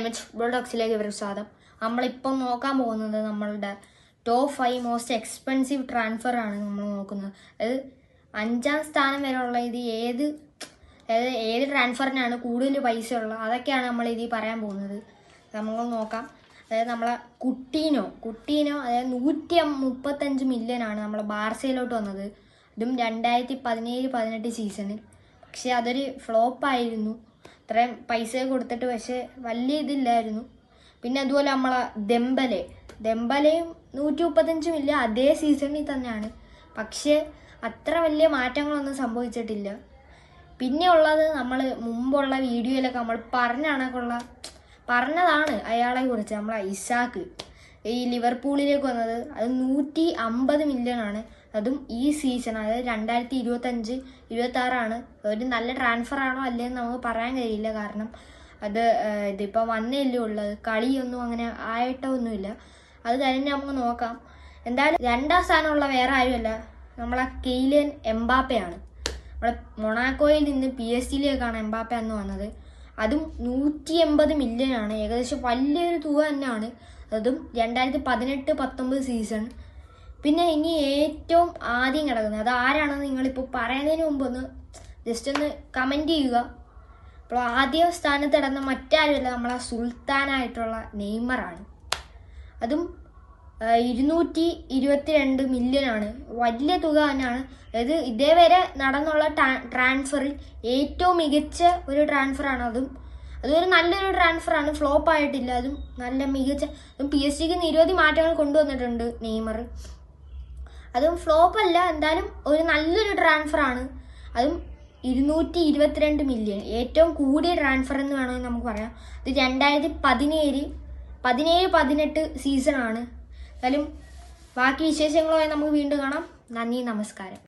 H football ടോക്സിലേക്ക് ഇവർക്ക് സ്വാഗതം. നമ്മളിപ്പം നോക്കാൻ പോകുന്നത് നമ്മളുടെ ടോപ്പ് 5 മോസ്റ്റ് എക്സ്പെൻസീവ് ട്രാൻസ്ഫർ ആണ് നമ്മൾ നോക്കുന്നത്. അതായത് 5ാം സ്ഥാനം വരെയുള്ള ഇത് ഏത് ട്രാൻസ്ഫറിനാണ് കൂടുതൽ പൈസ ഉള്ളത്, അതൊക്കെയാണ് നമ്മൾ ഇതിൽ പറയാൻ പോകുന്നത്. നമുക്ക് നോക്കാം. അതായത് നമ്മളെ കുട്ടീനോ അതായത് 135 മില്യനാണ് നമ്മളെ ബാർസയിലോട്ട് വന്നത്. ഇതും 2017-18 സീസണിൽ. പക്ഷെ അതൊരു ഫ്ലോപ്പായിരുന്നു. ഇത്രയും പൈസ കൊടുത്തിട്ട് പക്ഷെ വലിയ ഇതില്ലായിരുന്നു. പിന്നെ അതുപോലെ നമ്മളെ ദെമ്പലയും 135 മില്യൺ അതേ സീസണിൽ തന്നെയാണ്. പക്ഷേ അത്ര വലിയ മാറ്റങ്ങളൊന്നും സംഭവിച്ചിട്ടില്ല. പിന്നെ ഉള്ളത് നമ്മൾ മുമ്പുള്ള വീഡിയോയിലൊക്കെ നമ്മൾ പറഞ്ഞതാണ് അയാളെ കുറിച്ച്. നമ്മളെ ഇസാക്ക് ഈ ലിവർപൂളിലേക്ക് വന്നത് അത് 150 മില്യണാണ്. അതും ഈ സീസൺ, അതായത് 2025-26 ഒരു നല്ല ട്രാൻസ്ഫർ ആണോ അല്ലേന്ന് നമുക്ക് പറയാൻ കഴിയില്ല. കാരണം ഇതിപ്പോൾ വന്നല്ലേ ഉള്ളത്, കളിയൊന്നും അങ്ങനെ ആയിട്ടൊന്നുമില്ല. അത് കഴിഞ്ഞ് നമുക്ക് നോക്കാം. എന്തായാലും 2ാം സ്ഥാനമുള്ള വേറെ ആരുമല്ല, നമ്മളെ കിലിയൻ എംബാപ്പയാണ്. നമ്മളെ മൊണാക്കോയിൽ നിന്ന് PSG-യിലേക്കാണ് എംബാപ്പ എന്ന് വന്നത്. അതും 180 മില്യനാണ്. ഏകദേശം വലിയൊരു തുക തന്നെയാണ്. അതും 2018-19 സീസൺ. പിന്നെ ഇനി ഏറ്റവും ആദ്യം കിടക്കുന്നത് അത് ആരാണെന്ന് നിങ്ങളിപ്പോൾ പറയുന്നതിന് മുമ്പ് ഒന്ന് ജസ്റ്റ് ഒന്ന് കമൻറ്റ് ചെയ്യുക. അപ്പോൾ ആദ്യ സ്ഥാനത്ത് കിടന്ന മറ്റാരുമല്ല, നമ്മളെ സുൽത്താനായിട്ടുള്ള നെയ്മറാണ്. അതും 222 മില്യനാണ്. വലിയ തുക തന്നെയാണ്. അതായത് ഇതേവരെ നടന്നുള്ള ട്രാൻസ്ഫറിൽ ഏറ്റവും മികച്ച ഒരു ട്രാൻസ്ഫറാണ്. അതൊരു നല്ലൊരു ട്രാൻസ്ഫറാണ്, ഫ്ലോപ്പ് ആയിട്ടില്ല. അതും നല്ല മികച്ച. PSG-ക്ക് നിരവധി മാറ്റങ്ങൾ കൊണ്ടുവന്നിട്ടുണ്ട് നെയ്മർ. അതും ഫ്ലോപ്പ് അല്ല, എന്തായാലും ഒരു നല്ലൊരു ട്രാൻസ്ഫറാണ്. അതും 222 മില്യൺ, ഏറ്റവും കൂടിയ ട്രാൻസ്ഫർ എന്ന് വേണമെങ്കിൽ നമുക്ക് പറയാം. ഇത് 2017-18 സീസണാണ്. എന്തായാലും ബാക്കി വിശേഷങ്ങളുമായി നമുക്ക് വീണ്ടും കാണാം. നന്ദി, നമസ്കാരം.